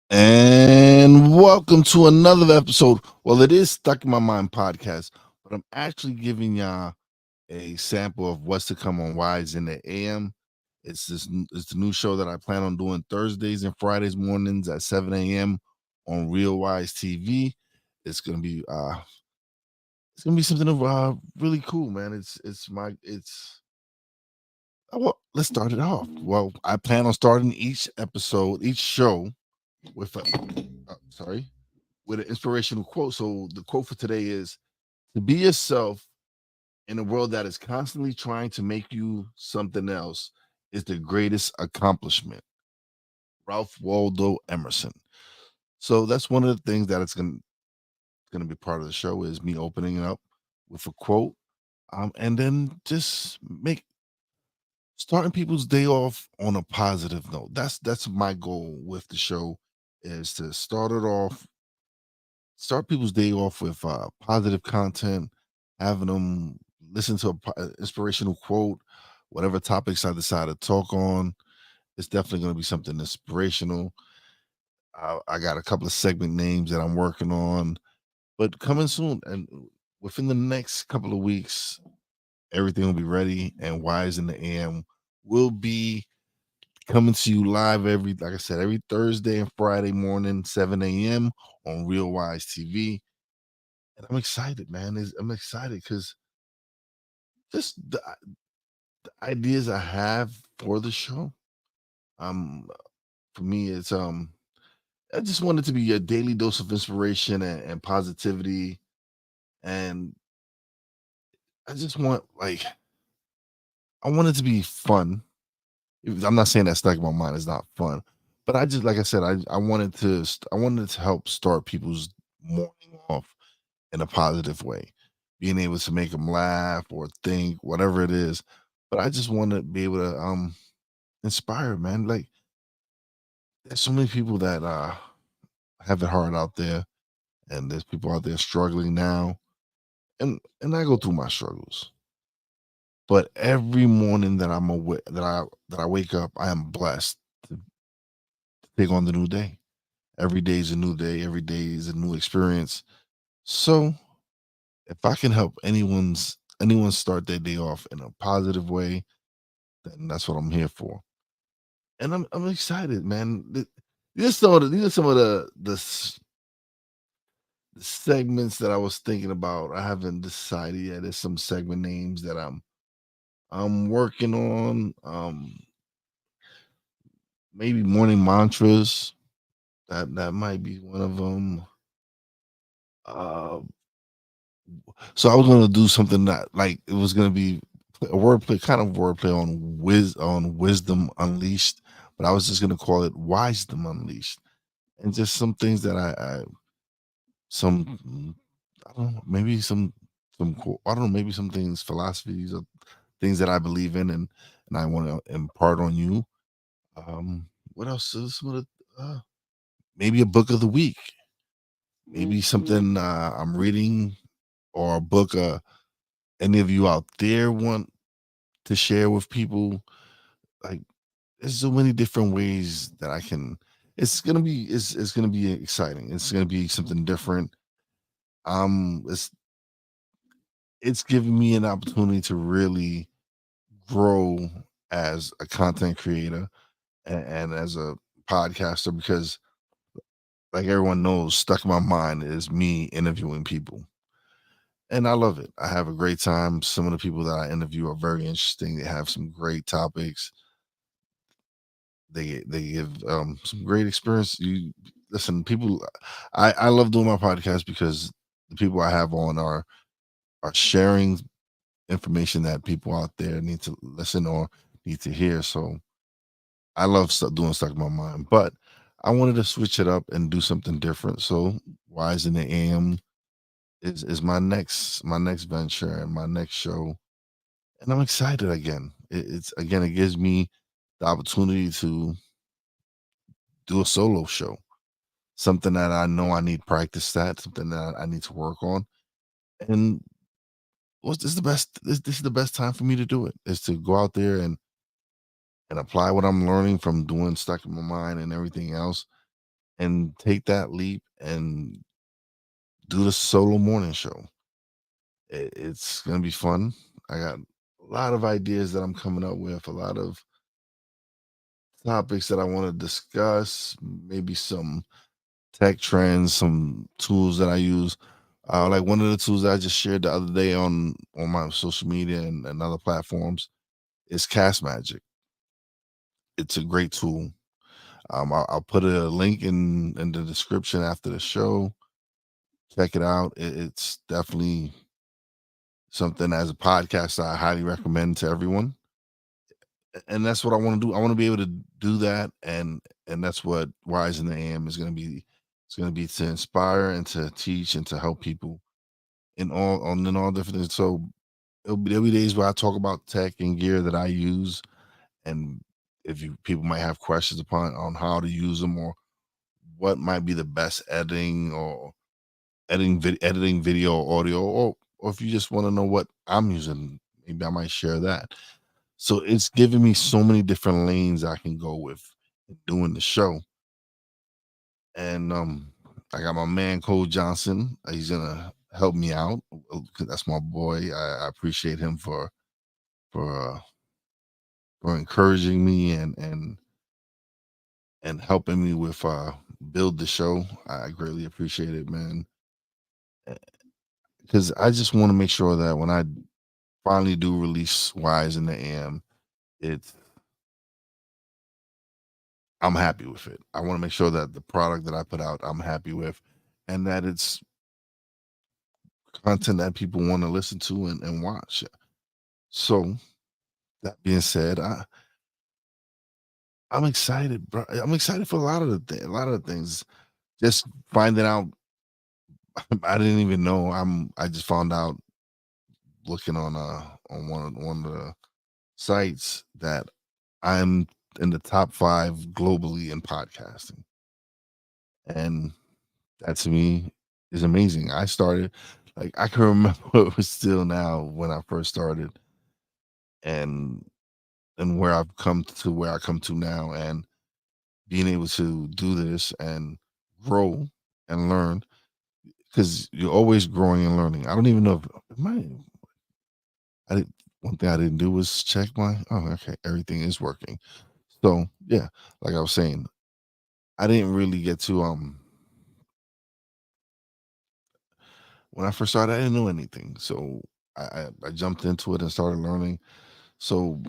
And welcome to another episode. Well, it is Stuck in My Mind podcast, but I'm actually giving y'all a sample of what's to come on Wize in the AM. It's the new show that I plan on doing Thursdays and Fridays mornings at 7 a.m. on Real Wise TV. It's gonna be something really cool, man. Well, let's start it off. Well, I plan on starting each show with a sorry with an inspirational quote. So the quote for today is to be yourself in a world that is constantly trying to make you something else is the greatest accomplishment. Ralph Waldo Emerson. So that's one of the things that it's going to be part of the show is me opening it up with a quote, and then just make starting people's day off on a positive note. That's my goal with the show is to start people's day off with positive content, having them listen to a inspirational quote, whatever topics I decide to talk on. It's definitely going to be something inspirational. I got a couple of segment names that I'm working on, but coming soon and within the next couple of weeks, everything will be ready. And Wise in the AM will be coming to you live like I said, every Thursday and Friday morning, 7 a.m. on Real Wise TV. And I'm excited, man. I'm excited because just the ideas I have for the show. Um, for me, I just want it to be a daily dose of inspiration and positivity, and I just want I want it to be fun. I'm not saying that stuck in my mind is not fun, but I just like I said, I wanted to help start people's morning off in a positive way, being able to make them laugh or think, whatever it is. But I just want to be able to inspire, man. Like there's so many people that have it hard out there, and there's people out there struggling now, and I go through my struggles. But every morning that I wake up, I am blessed to take on the new day. Every day is a new day. Every day is a new experience. So if I can help anyone start their day off in a positive way, then that's what I'm here for. And I'm excited, man. These are some of the segments that I was thinking about. I haven't decided yet. There's some segment names that I'm working on. Maybe morning mantras. That might be one of them. Uh, so I was gonna do something that like it was gonna be a wordplay, kind of wordplay on wisdom unleashed, but I was just gonna call it wisdom unleashed, and just some things that I some I don't know, maybe I don't know, maybe some things, philosophies or things that I believe in and I want to impart on you. What else is some of maybe a book of the week, maybe Mhm. something I'm reading or a book any of you out there want to share with people. Like there's so many different ways that I can. It's gonna be exciting. It's gonna be something different. Um, it's it's giving me an opportunity to really grow as a content creator and as a podcaster because like everyone knows stuck in my mind is me interviewing people and I love it. I have a great time. Some of the people that I interview are very interesting. They have some great topics. They give some great experience. You listen, people. I love doing my podcast because the people I have on are sharing information that people out there need to listen or need to hear. So I love doing stuff in my mind, but I wanted to switch it up and do something different. So Wise in the AM is my next venture and my next show, and I'm excited again. It's again it gives me the opportunity to do a solo show, something that I know I need practice at, something that I need to work on, and what's this is the best this is the best time for me to do it is to go out there and apply what I'm learning from doing stuck in my mind and everything else and take that leap and do the solo morning show. It's gonna be fun. I got a lot of ideas that I'm coming up with, a lot of topics that I want to discuss, maybe some tech trends, some tools that I use. Like one of the tools that I just shared the other day on my social media and other platforms is Cast Magic. It's a great tool. I'll put a link in the description after the show. Check it out. It's definitely something as a podcast I highly recommend to everyone. And that's what I want to do. I want to be able to do that, and that's what Wise in the AM is going to be. It's going to be to inspire and to teach and to help people in all different things. So there'll be days where I talk about tech and gear that I use, and if you people might have questions upon on how to use them or what might be the best editing or editing video or audio, or if you just want to know what I'm using, maybe I might share that. So it's giving me so many different lanes I can go with doing the show. And I got my man Cole Johnson. He's gonna help me out. 'Cause that's my boy. I appreciate him for uh, for encouraging me and helping me with build the show. I greatly appreciate it, man. Because I just want to make sure that when I finally do release Wise in the AM, it's I'm happy with it. I want to make sure that the product that I put out, I'm happy with, and that it's content that people want to listen to and watch. So that being said, I'm excited, bro. I'm excited for a lot of a lot of the things. Just finding out, I didn't even know. I just found out looking on one of the sites that I'm in the top 5 globally in podcasting, and that to me is amazing. I started like I can remember it was still now when I first started, and where I've come to where I come to now, and being able to do this and grow and learn because you're always growing and learning. I don't even know if my I did one thing I didn't do was check my okay, everything is working. So yeah, like I was saying, I didn't really get to when I first started, I didn't know anything. So I jumped into it and started learning. So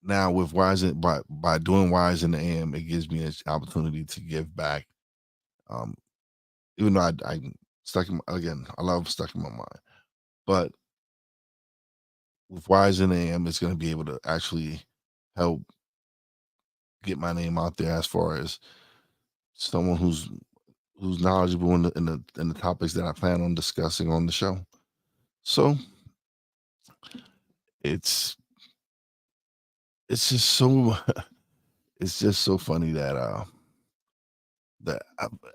now with by doing Wise in the AM, it gives me an opportunity to give back. Um, even though I stuck in again, I love stuck in my mind. But with Wise in the AM, it's going to be able to actually help get my name out there as far as someone who's knowledgeable in the topics that I plan on discussing on the show. So it's it's just so it's just so funny that that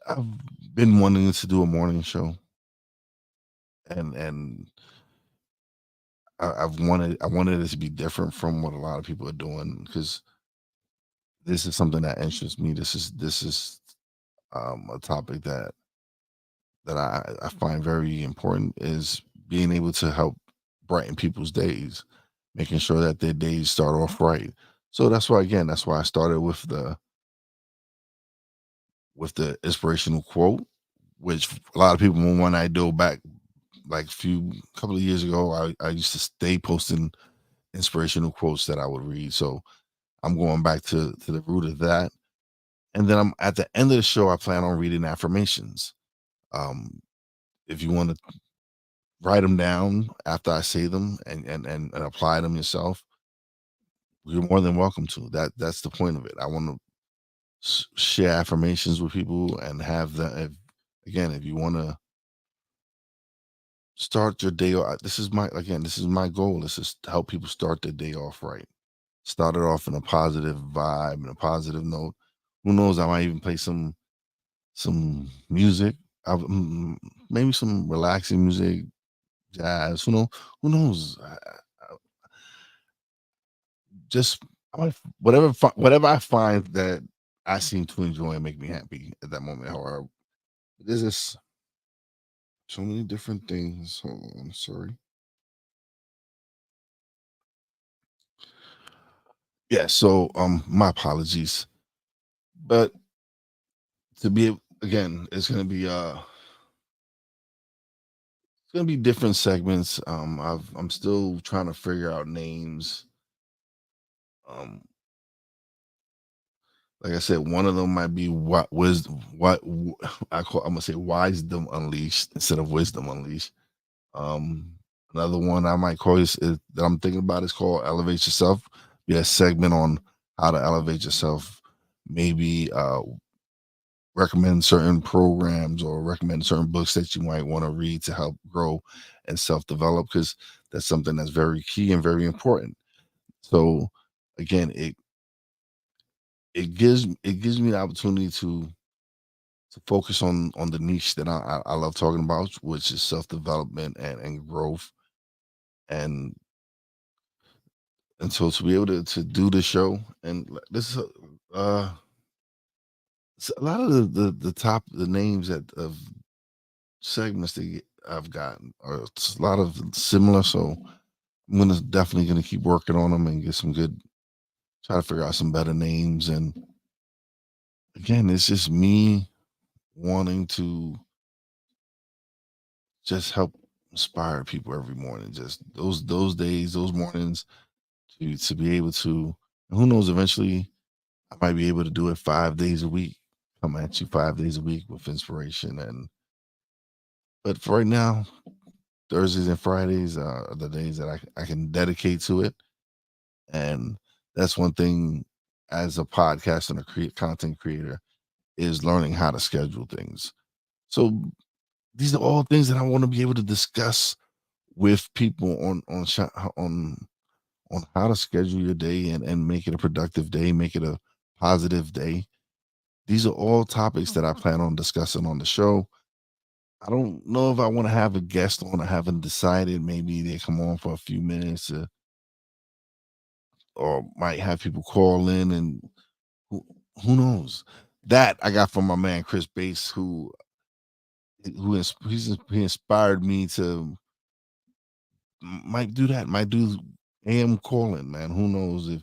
I've been wanting to do a morning show, and I wanted it to be different from what a lot of people are doing because this is something that interests me. This is a topic that I find very important is being able to help brighten people's days, making sure that their days start off right. So that's why I started with the inspirational quote, which a lot of people when I do back like few couple of years ago, I used to stay posting inspirational quotes that I would read. So I'm going back to the root of that. And then I'm at the end of the show, I plan on reading affirmations. Um, if you want to write them down after I say them and apply them yourself, you're more than welcome to. That's the point of it. I want to share affirmations with people and have that. Again, if you want to start your day off, this is my goal. This is to help people start their day off right. Start it off in a positive vibe and a positive note. Who knows? I might even play some music. Maybe some relaxing music, jazz. Who knows? Just whatever I find that I seem to enjoy and make me happy at that moment. However, there's just so many different things. Hold on, sorry. Yeah, so my apologies. But to be again, it's gonna be different segments. I'm still trying to figure out names. Um like I said, one of them might be what wisdom I'm gonna say wisdom unleashed instead of wisdom unleashed. Um, Another one I might call is that I'm thinking about is called Elevate Yourself. Be a segment on how to elevate yourself. Maybe recommend certain programs or recommend certain books that you might want to read to help grow and self develop because that's something that's very key and very important. So again, it gives me the opportunity to focus on the niche that I love talking about, which is self development and growth. And so to be able to do the show and this is a lot of the top the names that of segments I've gotten are a lot of similar. So I'm definitely gonna keep working on them and get some good try to figure out some better names. And again, it's just me wanting to just help inspire people every morning. Just those days, those mornings to be able to who knows eventually I might be able to do it 5 days a week. Come at you 5 days a week with inspiration. And but for right now, Thursdays and Fridays are the days that I can dedicate to it. And that's one thing as a podcast and a content creator is learning how to schedule things. So these are all things that I want to be able to discuss with people on how to schedule your day and make it a productive day, make it a positive day. These are all topics that I plan on discussing on the show. I don't know if I want to have a guest on. I haven't decided. Maybe they come on for a few minutes, or might have people call in, and who, who knows? That I got from my man Chris Bass, he inspired me to might do that. Might do AM calling, man. Who knows if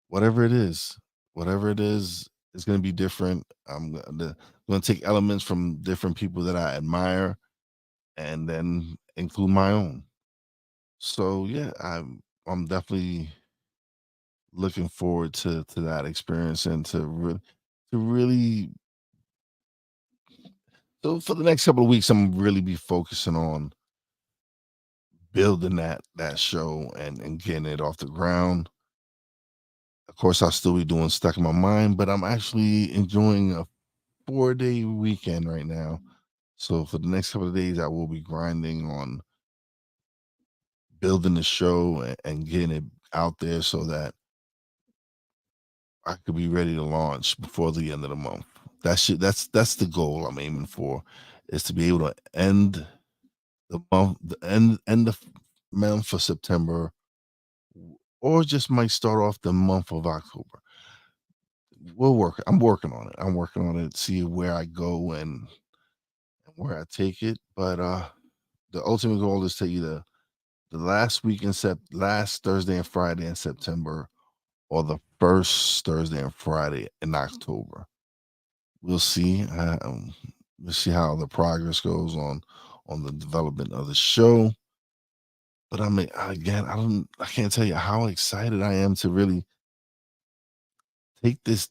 whatever it is, whatever it is, it's gonna be different. Gonna take elements from different people that I admire and then include my own. So yeah, I'm definitely looking forward to that experience and to really so for the next couple of weeks I'm really be focusing on building that show and getting it off the ground. Of course, I'll still be doing stuck in my mind, but I'm actually enjoying a 4-day weekend right now. So for the next couple of days, I will be grinding on building the show and getting it out there so that I could be ready to launch before the end of the month. That's the goal I'm aiming for, is to be able to end the month, end the month for September, or just might start off the month of October. I'm working on it. I'm working on it. See where I go and where I take it. But the ultimate goal is to either the last Thursday and Friday in September or the first Thursday and Friday in October. We'll see. We'll see how the progress goes on the development of the show. But I mean, again, I can't tell you how excited I am to really take this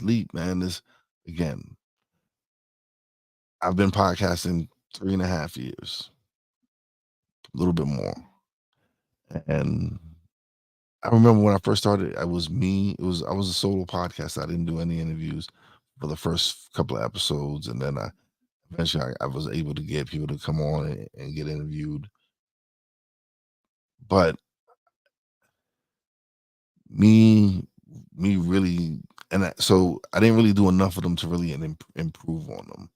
leap, man. This again, I've been podcasting 3.5 years, a little bit more. And I remember when I first started, I was me. I was a solo podcast. I didn't do any interviews for the first couple of episodes, and then eventually I was able to get people to come on and get interviewed. But me, me really, so I didn't really do enough of them to really improve on them.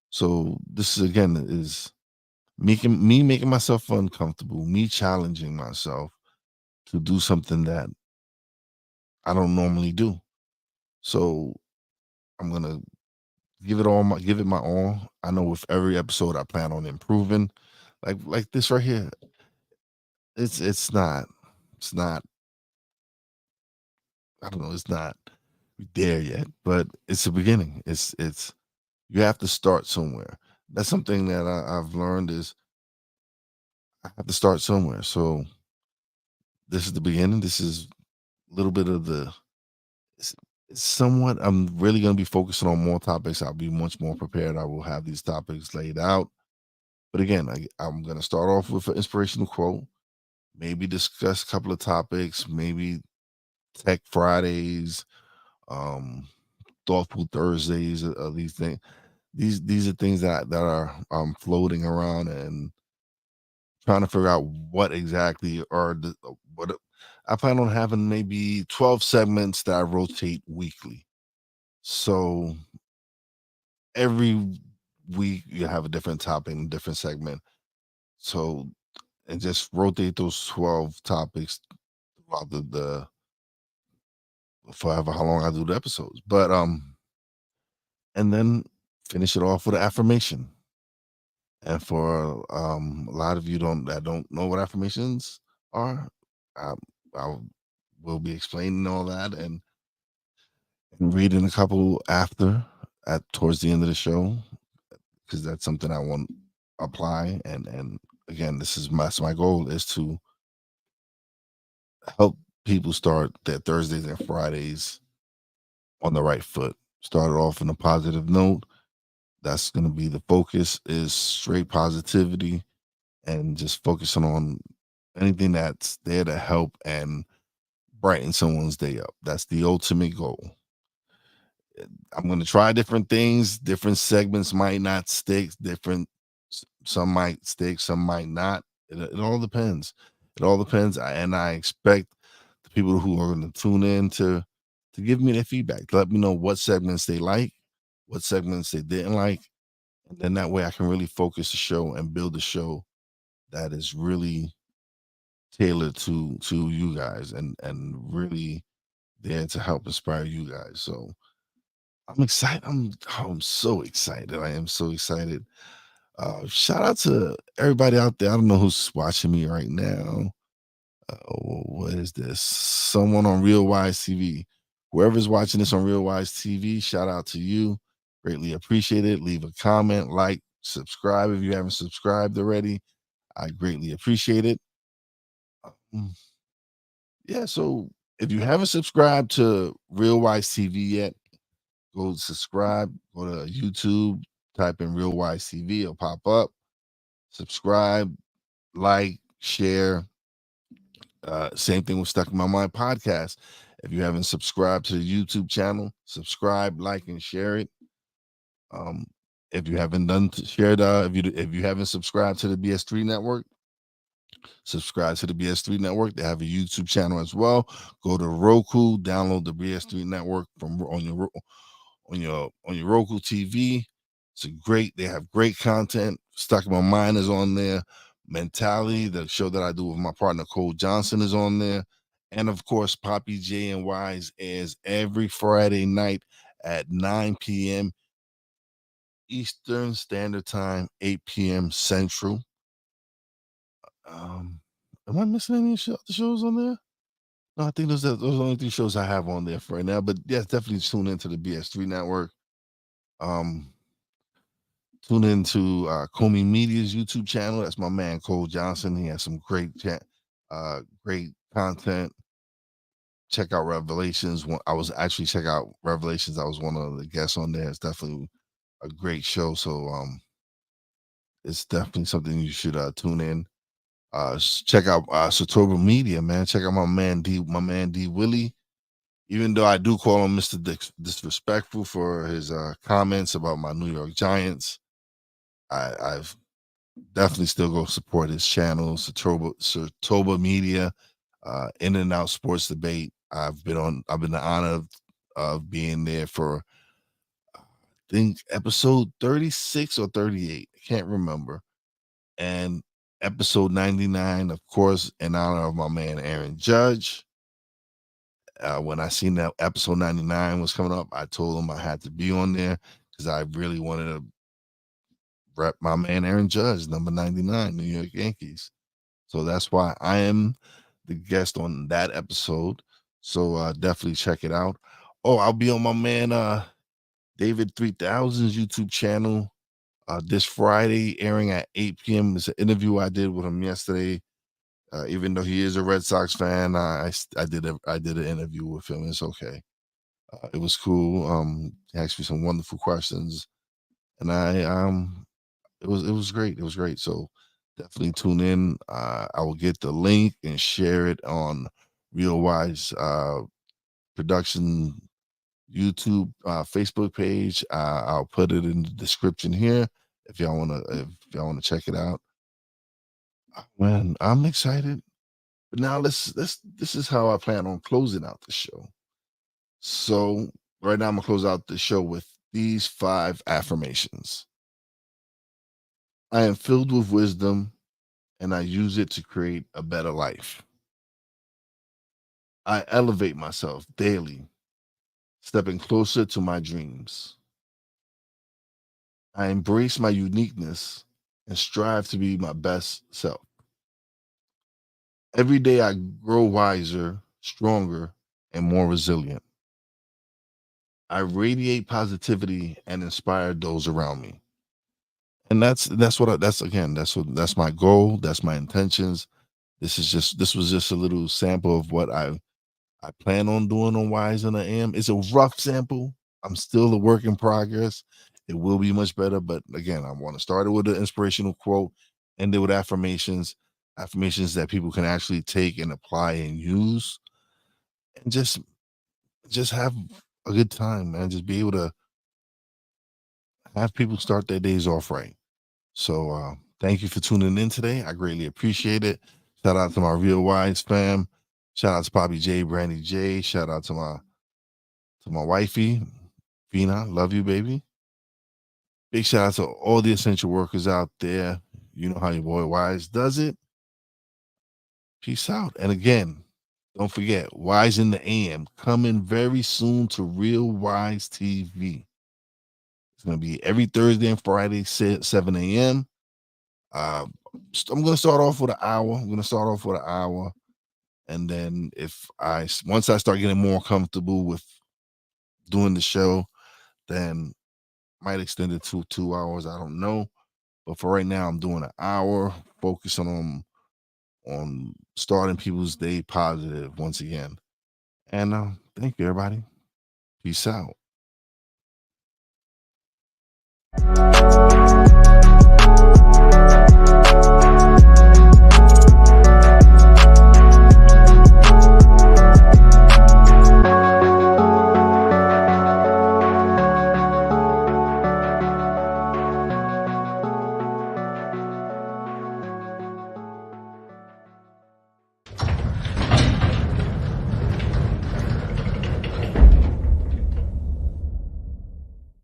So this is again is making myself uncomfortable, me challenging myself to do something that I don't normally do. So I'm gonna give it my all. I know with every episode I plan on improving. Like this right here. It's not I don't know, it's not there yet, but it's a beginning. It's you have to start somewhere. That's something that I've learned is I have to start somewhere. So this is the beginning. This is a little bit of the it's, it's somewhat. I'm really going to be focusing on more topics. I'll be much more prepared. I will have these topics laid out. But again, I'm going to start off with an inspirational quote. Maybe discuss a couple of topics. Maybe Tech Fridays, um, Thoughtful Thursdays. These things. These are things that are floating around and trying to figure out what exactly are what I plan on having maybe 12 segments that I rotate weekly. So every week you have a different topic and different segment. So and just rotate those 12 topics throughout the forever how long I do the episodes. But and then finish it off with an affirmation. And for a lot of you don't know what affirmations are, um, I will be explaining all that and reading a couple after at towards the end of the show because that's something I want to apply. And again, that's my goal is to help people start their Thursdays and Fridays on the right foot. Start it off on a positive note. That's going to be the focus is straight positivity and just focusing on anything that's there to help and brighten someone's day up. That's the ultimate goal. I'm going to try different things. Different segments might not stick. Some might stick, some might not. It all depends. It all depends. And I expect the people who are going to tune in to give me their feedback. To let me know what segments they like, what segments they didn't like, and then that way I can really focus the show and build a show that is really tailored to you guys and really there to help inspire you guys. So I'm excited. I'm so excited. I am so excited. Shout out to everybody out there. I don't know who's watching me right now. What is this? Someone on Real Wise TV. Whoever's watching this on Real Wise TV, shout out to you. Greatly appreciate it. Leave a comment, like, subscribe if you haven't subscribed already. I greatly appreciate it. Um, yeah, so if you haven't subscribed to Real Wise TV yet, go subscribe. Go to YouTube, type in Real Wise TV, it'll pop up. Subscribe, like, share. Same thing with Stuck in My Mind podcast. If you haven't subscribed to the YouTube channel, subscribe, like, and share it. Um, if you haven't shared, if you haven't subscribed to the BS3 network, subscribe to the BS3 network. They have a YouTube channel as well. Go to Roku, download the BS3 network from on your Roku TV. They have great content. Stuck in My Mind is on there. Mentality, the show that I do with my partner Cole Johnson, is on there. And of course, Poppy J and Wise airs every Friday night at 9 p.m. Eastern Standard Time, 8 p.m. Central. Am I missing any the shows on there? No, I think those are the only three shows I have on there for right now. But yes, definitely tune into the BS3 network. Um, Tune into Comey Media's YouTube channel. That's my man Cole Johnson. He has some great content. Check out Revelations. I was actually check out Revelations. I was one of the guests on there. It's definitely a great show. So it's definitely something you should tune in. Check out Satoba Media, man. Check out my man D Willie. Even though I do call him Mr. Disrespectful for his comments about my New York Giants, I've definitely still go support his channel, Satoba Media, In and Out Sports Debate. I've been the honor of being there for I think episode 36 or 38. I can't remember. And episode 99, of course, in honor of my man Aaron Judge. When I seen that episode 99 was coming up, I told him I had to be on there because I really wanted to rep my man Aaron Judge, number 99, New York Yankees. So that's why I am the guest on that episode. So definitely check it out. Oh, I'll be on my man David 3000's YouTube channel this Friday, airing at 8 p.m. It's an interview I did with him yesterday. Even though he is a Red Sox fan, I did an interview with him. It's okay. It was cool. He asked me some wonderful questions, and it was great. It was great. So definitely tune in. I will get the link and share it on Real Wise Production YouTube Facebook page. I'll put it in the description here if y'all wanna check it out. Man, I'm excited. But now let's this is how I plan on closing out the show. So right now I'm gonna close out the show with these 5 affirmations. I am filled with wisdom and I use it to create a better life. I elevate myself daily, stepping closer to my dreams. I embrace my uniqueness and strive to be my best self. Every day I grow wiser, stronger, and more resilient. I radiate positivity and inspire those around me. And that's what that's again, that's my goal, that's my intentions. This was just a little sample of what I plan on doing on Wise in the AM. It's a rough sample. I'm still a work in progress. It will be much better, but again, I want to start it with an inspirational quote, end it with affirmations, affirmations that people can actually take and apply and use, and just have a good time, man. Just be able to have people start their days off right. So thank you for tuning in today. I greatly appreciate it. Shout out to my Real Wise fam. Shout out to Poppy J, Brandy J. Shout out to my wifey, Vina. Love you, baby. Big shout out to all the essential workers out there. You know how your boy Wise does it. Peace out. And again, don't forget, Wise in the AM coming very soon to Real Wise TV. It's going to be every Thursday and Friday, 7 a.m. Uh, I'm going to start off with an hour. I'm going to start off with an hour. And then once I start getting more comfortable with doing the show, then might extend it to 2 hours. I don't know. But for right now, I'm doing an hour, focusing on starting people's day positive once again. And thank you, everybody. Peace out.